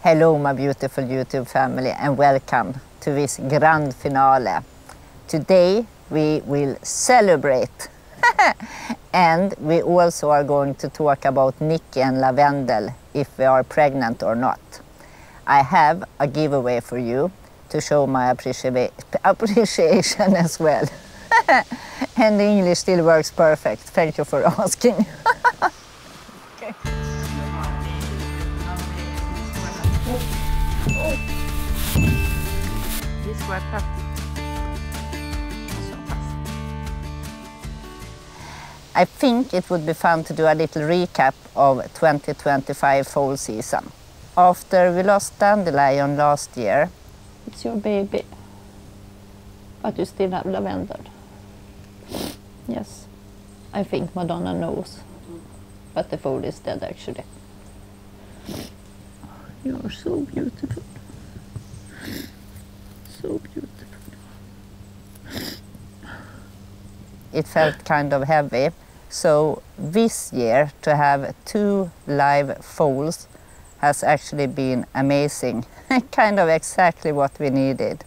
Hello my beautiful YouTube family and welcome to this grand finale. Today we will celebrate and we also are going to talk about Nicki and Lavendel, if we are pregnant or not. I have a giveaway for you to show my appreciation as well. And the English still works perfect. Thank you for asking. Okay. I think it would be fun to do a little recap of 2025 fall season. After we lost Dandelion last year. It's your baby. But you still have Lavendel. Yes. I think Madonna knows. But the foal is dead actually. You are so beautiful. So beautiful. It felt kind of heavy. So this year to have 2 live foals has actually been amazing. Kind of exactly what we needed.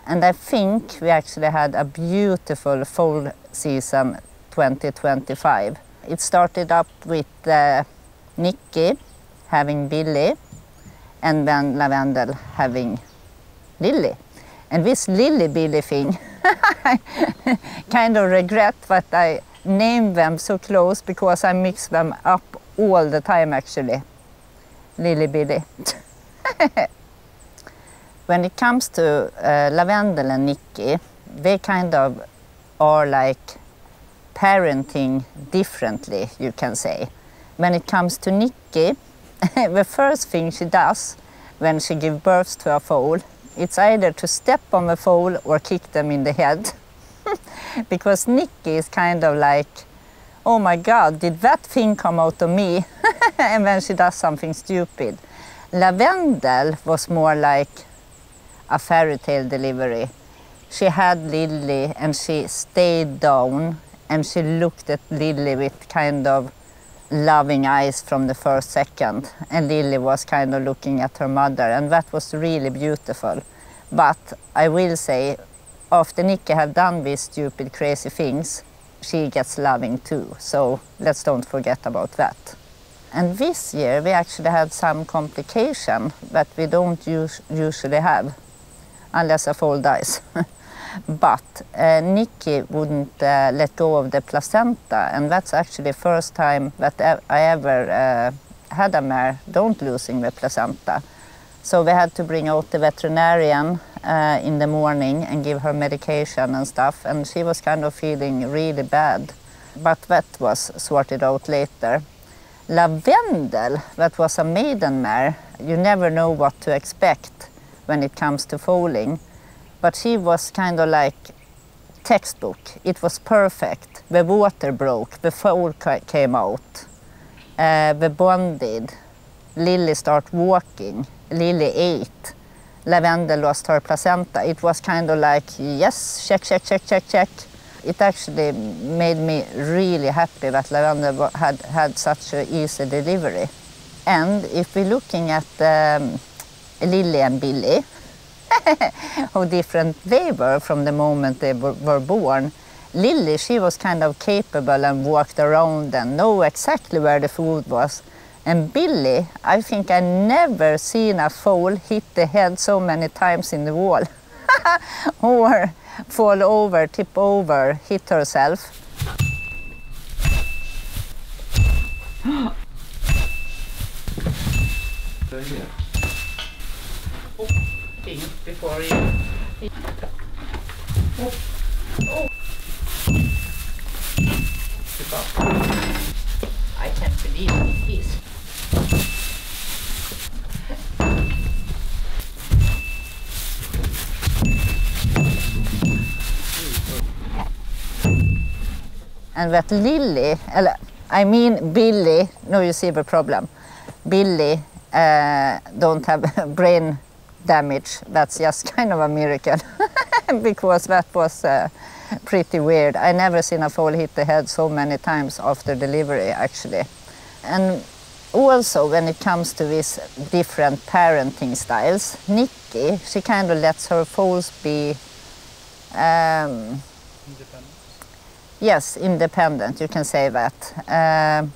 And I think we actually had a beautiful fall season 2025. It started up with Nicki having Billie and then Lavendel having Lily. And this Billie thing, I kind of regret that I named them so close because I mix them up all the time actually. Billie. When it comes to Lavendel and Nicki, they kind of are like parenting differently, you can say. When it comes to Nicki, the first thing she does when she gives birth to a foal, it's either to step on the foal or kick them in the head. Because Nicki is kind of like, oh my God, did that thing come out of me? And then she does something stupid. Lavendel was more like a fairy tale delivery. She had Lily and she stayed down and she looked at Lily with kind of loving eyes from the first second. And Lily was kind of looking at her mother and that was really beautiful. But I will say, after Nicki have done these stupid crazy things, she gets loving too. So let's don't forget about that. And this year we actually had some complication that we don't usually have, unless a foal dies. But Nicki wouldn't let go of the placenta, and that's actually the first time that I ever had a mare don't losing the placenta. So we had to bring out the veterinarian in the morning and give her medication and stuff, and she was kind of feeling really bad. But that was sorted out later. Lavendel, that was a maiden mare. You never know what to expect when it comes to foaling. But she was kind of like textbook. It was perfect. The water broke, the foal came out. The bonded. Lily started walking. Lily ate. Lavendel lost her placenta. It was kind of like, yes, check, check, check, check, check. It actually made me really happy that Lavendel had such an easy delivery. And if we're looking at Lily and Billie, how different they were from the moment they were born. Lily, she was kind of capable and walked around and knew exactly where the food was. And Billie, I think I never seen a foal hit the head so many times in the wall. Or fall over, tip over, hit herself. Before you. I can't believe this. And that Lily, I mean Billie, no, you see the problem. Billie don't have brain damage. That's just kind of a miracle. Because that was pretty weird. I never seen a foal hit the head so many times after delivery actually. And also when it comes to these different parenting styles, Nicki, she kind of lets her foals be Independent? Yes, independent, you can say that.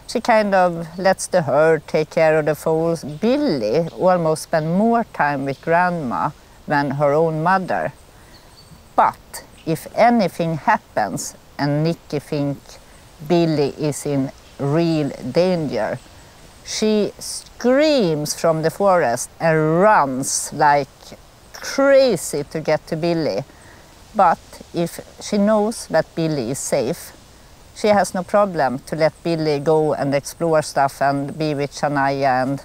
She kind of lets the herd take care of the foals. Billie almost spends more time with grandma than her own mother. But if anything happens and Nicki thinks Billie is in real danger, she screams from the forest and runs like crazy to get to Billie. But if she knows that Billie is safe, she has no problem to let Billie go and explore stuff and be with Shania and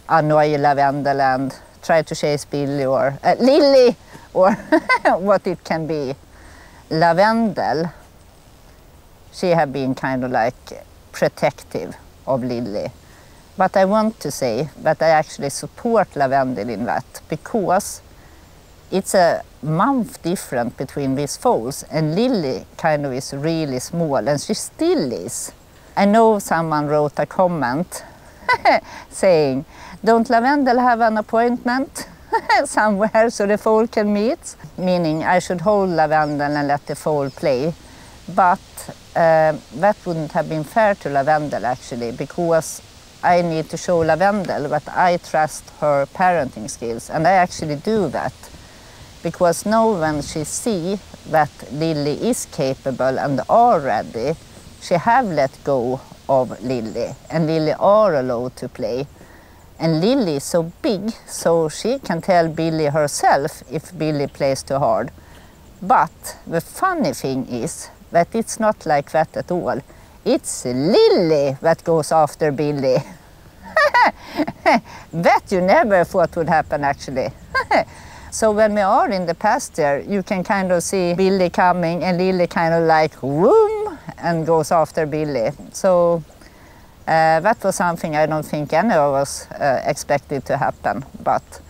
annoy Lavendel and try to chase Billie or Lily or what it can be. Lavendel, she have been kind of like protective of Lily. But I want to say that I actually support Lavendel in that, because it's a month different between these foals, and Lily kind of is really small, and she still is. I know someone wrote a comment saying, don't Lavendel have an appointment somewhere so the foal can meet? Meaning I should hold Lavendel and let the foal play. But that wouldn't have been fair to Lavendel actually, because I need to show Lavendel that I trust her parenting skills, and I actually do that. Because now when she see that Lily is capable and are ready, she have let go of Lily, and Lily are allowed to play. And Lily is so big, so she can tell Billie herself if Billie plays too hard. But the funny thing is that it's not like that at all. It's Lily that goes after Billie. That you never thought would happen actually. So when we are in the pasture, you can kind of see Billie coming and Lily kind of like whoom and goes after Billie. So that was something I don't think any of us expected to happen. But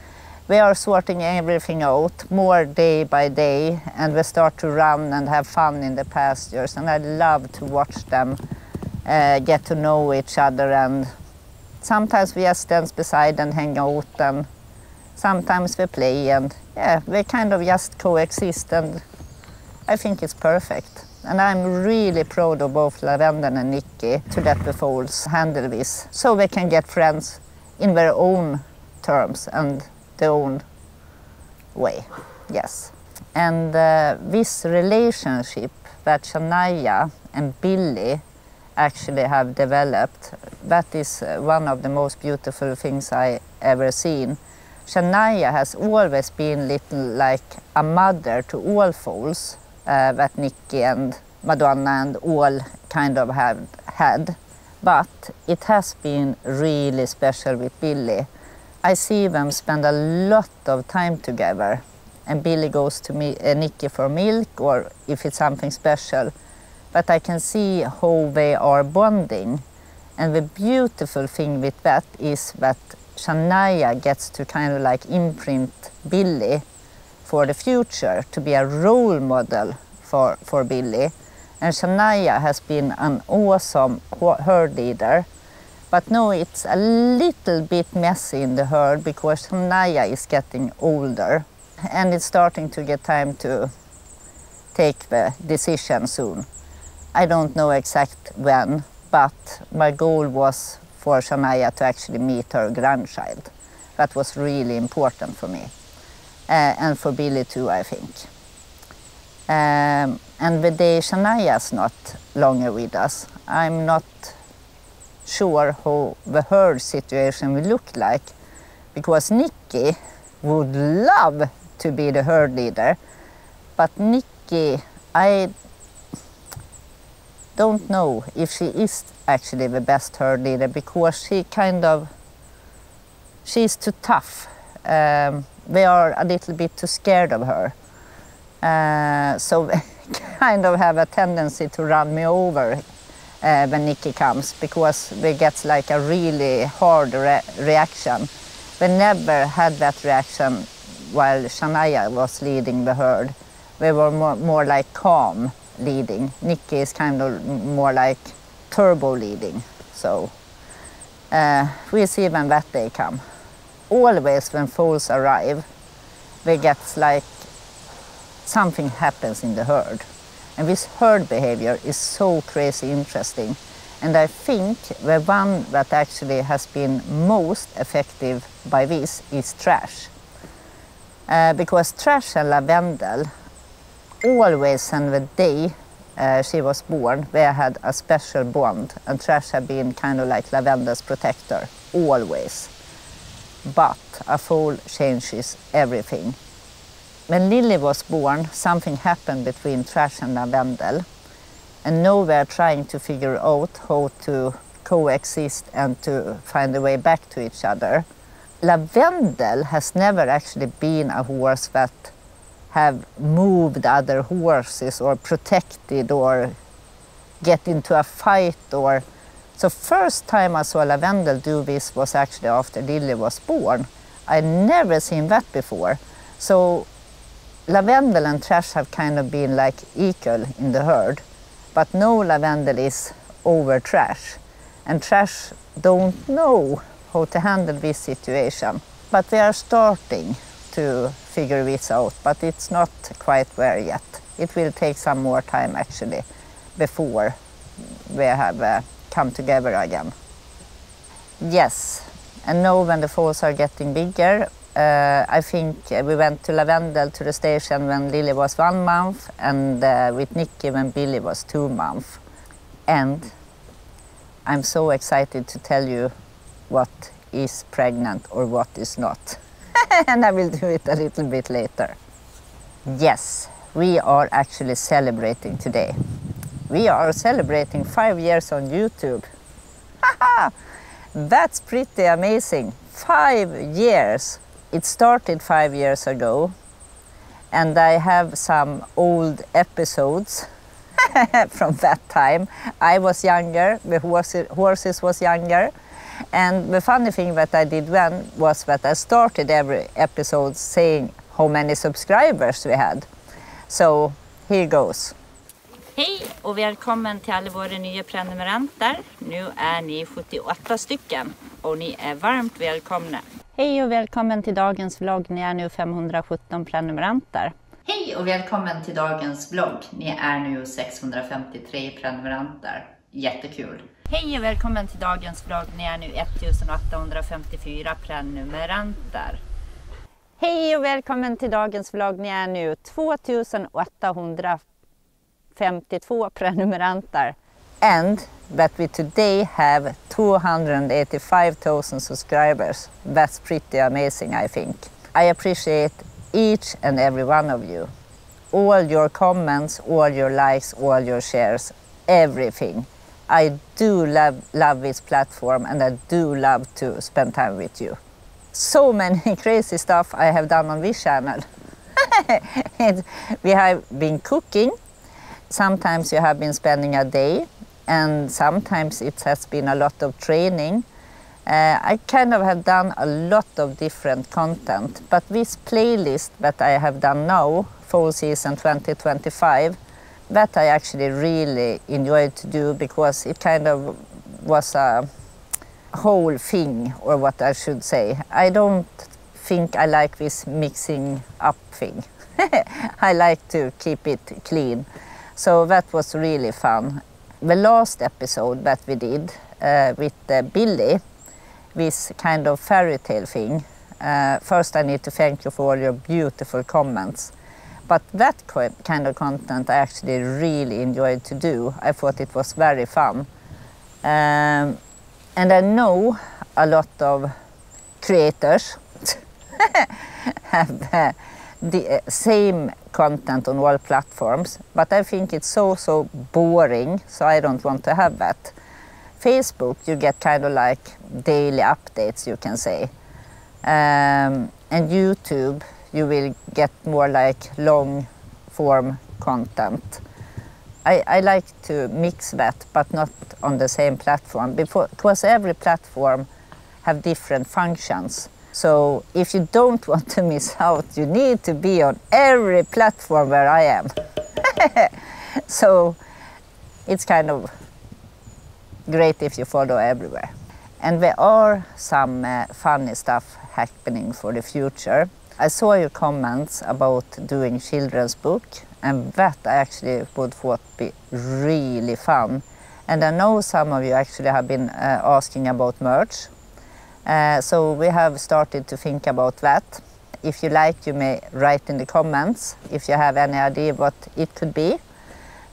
we are sorting everything out more day by day, and we start to run and have fun in the pastures. And I love to watch them get to know each other, and sometimes we just stand beside and hang out, and sometimes we play, and yeah, we kind of just coexist, and I think it's perfect. And I'm really proud of both Lavendel and Nicki to let the foals handle this, so they can get friends in their own terms and their own way, yes. And this relationship that Shania and Billie actually have developed, that is one of the most beautiful things I ever seen. Shania has always been little like a mother to all foals that Nicki and Madonna and all kind of have had. But it has been really special with Billie. I see them spend a lot of time together, and Billie goes to Nicki for milk or if it's something special. But I can see how they are bonding. And the beautiful thing with that is that Shania gets to kind of like imprint Billie for the future, to be a role model for Billie. And Shania has been an awesome herd leader. But now it's a little bit messy in the herd because Shania is getting older. And it's starting to get time to take the decision soon. I don't know exact when, but my goal was for Shania to actually meet her grandchild. That was really important for me. And for Billie too, I think. And the day Shania's not longer with us, I'm not sure how the herd situation will look like, because Nicki would love to be the herd leader, but Nicki, I don't know if she is actually the best herd leader, because she's too tough. We are a little bit too scared of her. So they kind of have a tendency to run me over when Nicki comes, because we get like a really hard reaction. We never had that reaction while Shania was leading the herd. We were more like calm leading. Nicki is kind of more like turbo leading. So We'll see when that day come. Always when foals arrive, we get like something happens in the herd. And this herd behavior is so crazy interesting. And I think the one that actually has been most effective by this is Trash. Because Trash and Lavendel, always since the day she was born, they had a special bond. And Trash had been kind of like Lavendel's protector, always. But a foal changes everything. When Lily was born, something happened between Trash and Lavendel. And now we are trying to figure out how to coexist and to find a way back to each other. Lavendel has never actually been a horse that have moved other horses or protected or get into a fight. So first time I saw Lavendel do this was actually after Lily was born. I'd never seen that before. So Lavendel and Trash have kind of been like equal in the herd. But now Lavendel is over Trash, and Trash don't know how to handle this situation. But we are starting to figure this out, but it's not quite there yet. It will take some more time actually before we have come together again. Yes, and now when the foals are getting bigger, I think we went to Lavendel to the station when Lily was 1 month, and with Nicki when Billie was 2 months. And I'm so excited to tell you what is pregnant or what is not. And I will do it a little bit later. Yes, we are actually celebrating today. We are celebrating 5 years on YouTube. That's pretty amazing. 5 years. It started 5 years ago, and I have some old episodes from that time. I was younger, the horses was younger, and the funny thing that I did then was that I started every episode saying how many subscribers we had. So here goes. Hej och välkommen till alla våra nya prenumeranter. Nu är ni 78 stycken och ni är varmt välkomna. Hej och välkommen till dagens vlogg. Ni är nu 517 prenumeranter. Hej och välkommen till dagens vlogg. Ni är nu 653 prenumeranter. Jättekul. Hej och välkommen till dagens vlogg. Ni är nu 1854 prenumeranter. Hej och välkommen till dagens vlogg. Ni är nu 2852 prenumeranter. And that we today have 285,000 subscribers. That's pretty amazing, I think. I appreciate each and every one of you. All your comments, all your likes, all your shares, everything. I do love this platform, and I do love to spend time with you. So many crazy stuff I have done on this channel. We have been cooking. Sometimes you have been spending a day, and sometimes it has been a lot of training. I kind of have done a lot of different content, but this playlist that I have done now, fall season 2025, that I actually really enjoyed to do because it kind of was a whole thing, or what I should say. I don't think I like this mixing up thing. I like to keep it clean. So that was really fun. The last episode that we did with Billie, this kind of fairy tale thing. First I need to thank you for all your beautiful comments. But that kind of content I actually really enjoyed to do. I thought it was very fun. And I know a lot of creators have the same content on all platforms, but I think it's so boring, so I don't want to have that. Facebook, you get kind of like daily updates, you can say. And YouTube, you will get more like long form content. I like to mix that, but not on the same platform, because every platform have different functions. So if you don't want to miss out, you need to be on every platform where I am. So it's kind of great if you follow everywhere. And there are some funny stuff happening for the future. I saw your comments about doing children's book, and that I actually would thought be really fun. And I know some of you actually have been asking about merch. So we have started to think about that. If you like, you may write in the comments if you have any idea what it could be.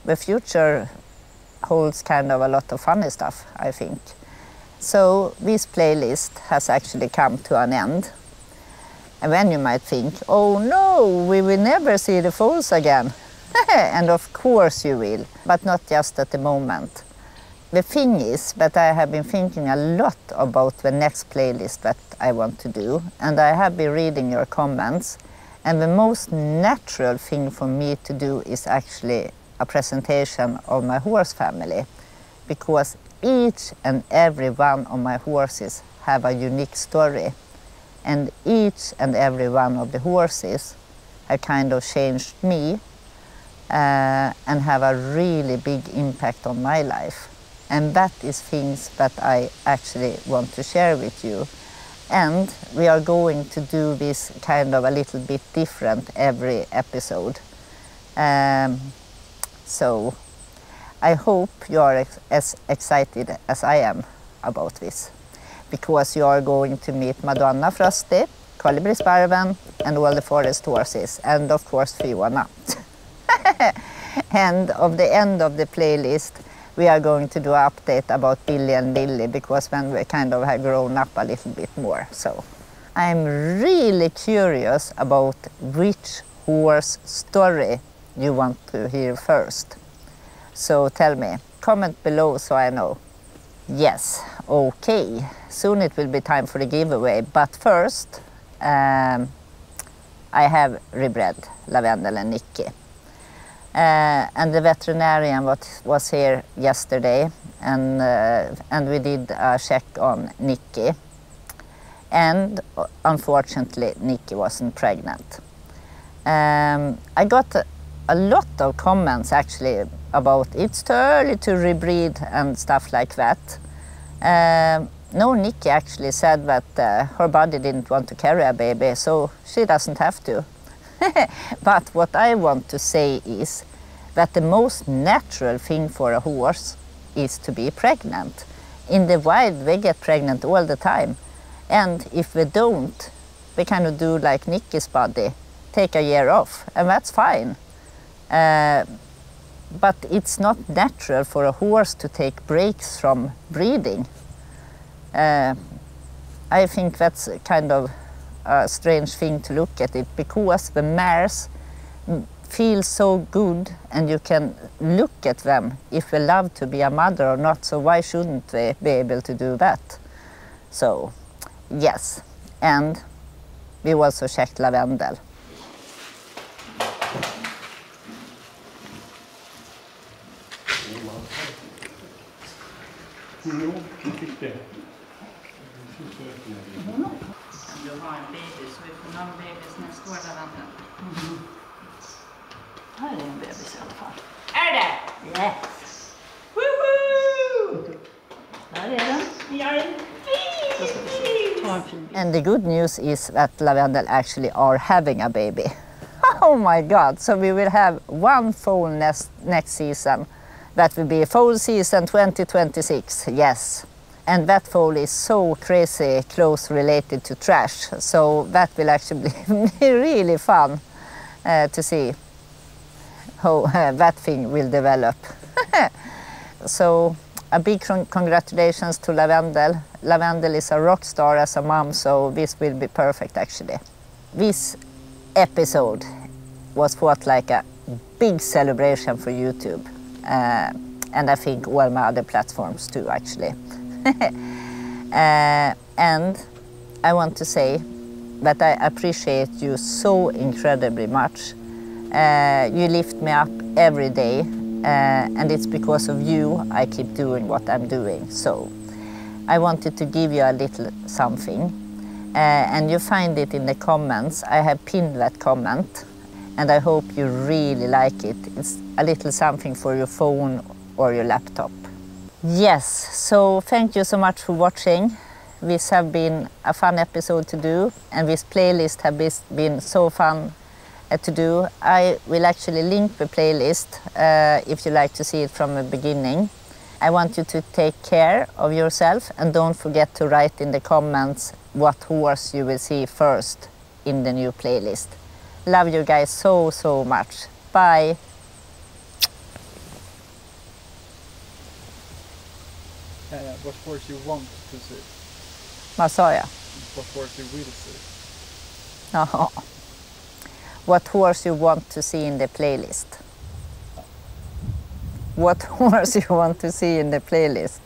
The future holds kind of a lot of funny stuff, I think. So this playlist has actually come to an end. And then you might think, oh no, we will never see the foals again. And of course you will, but not just at the moment. The thing is that I have been thinking a lot about the next playlist that I want to do, and I have been reading your comments, and the most natural thing for me to do is actually a presentation of my horse family, because each and every one of my horses have a unique story, and each and every one of the horses have kind of changed me and have a really big impact on my life. And that is things that I actually want to share with you. And we are going to do this kind of a little bit different every episode. So I hope you are as excited as I am about this, because you are going to meet Madonna, Frosty, Kolibrisparven, and all the forest horses, and of course Fiona. And of the end of the playlist, we are going to do an update about Billie and Billie, because when we kind of have grown up a little bit more. So I'm really curious about which horse story you want to hear first. So tell me, comment below so I know. Yes, okay, soon it will be time for the giveaway, but first I have rebred Lavendel and Nicki. And the veterinarian was here yesterday, and we did a check on Nicki, and unfortunately Nicki wasn't pregnant. I got a lot of comments actually about it's too early to rebreed and stuff like that. No, Nicki actually said that her body didn't want to carry a baby, so she doesn't have to. But what I want to say is that the most natural thing for a horse is to be pregnant. In the wild, they get pregnant all the time. And if they don't, they kind of do like Nicki's body, take a year off, and that's fine. But it's not natural for a horse to take breaks from breeding. I think that's kind of a strange thing to look at it, because the mares feel so good and you can look at them if they love to be a mother or not, so why shouldn't they be able to do that? So yes, and we also checked Lavendel. Jo, vi fick det. Du har en baby, så vi får någon bebis nästa år, Lavendel. Här är en bebis i alla fall. Är det? Yes! Woohoo! Där är den. Jag är fin! And the good news is that Lavendel actually are having a baby. Oh my God! So we will have one foal next season. That will be foal season 2026, yes. And that foal is so crazy close related to trash, so that will actually be really fun to see how that thing will develop. So a big congratulations to Lavendel. Lavendel is a rock star as a mom, so this will be perfect actually. This episode was thought like a big celebration for YouTube. And I think all my other platforms too, actually. And I want to say that I appreciate you so incredibly much. You lift me up every day, and it's because of you I keep doing what I'm doing. So I wanted to give you a little something, and you find it in the comments. I have pinned that comment, and I hope you really like it. It's a little something for your phone or your laptop. Yes, so thank you so much for watching. This have been a fun episode to do, and this playlist have been so fun to do. I will actually link the playlist if you like to see it from the beginning. I want you to take care of yourself, and don't forget to write in the comments what horse you will see first in the new playlist. Love you guys so, so much. Bye. What horse you want to see? Vad sa jag? What horse you will see? Jaha. What horse you want to see in the playlist? What horse you want to see in the playlist?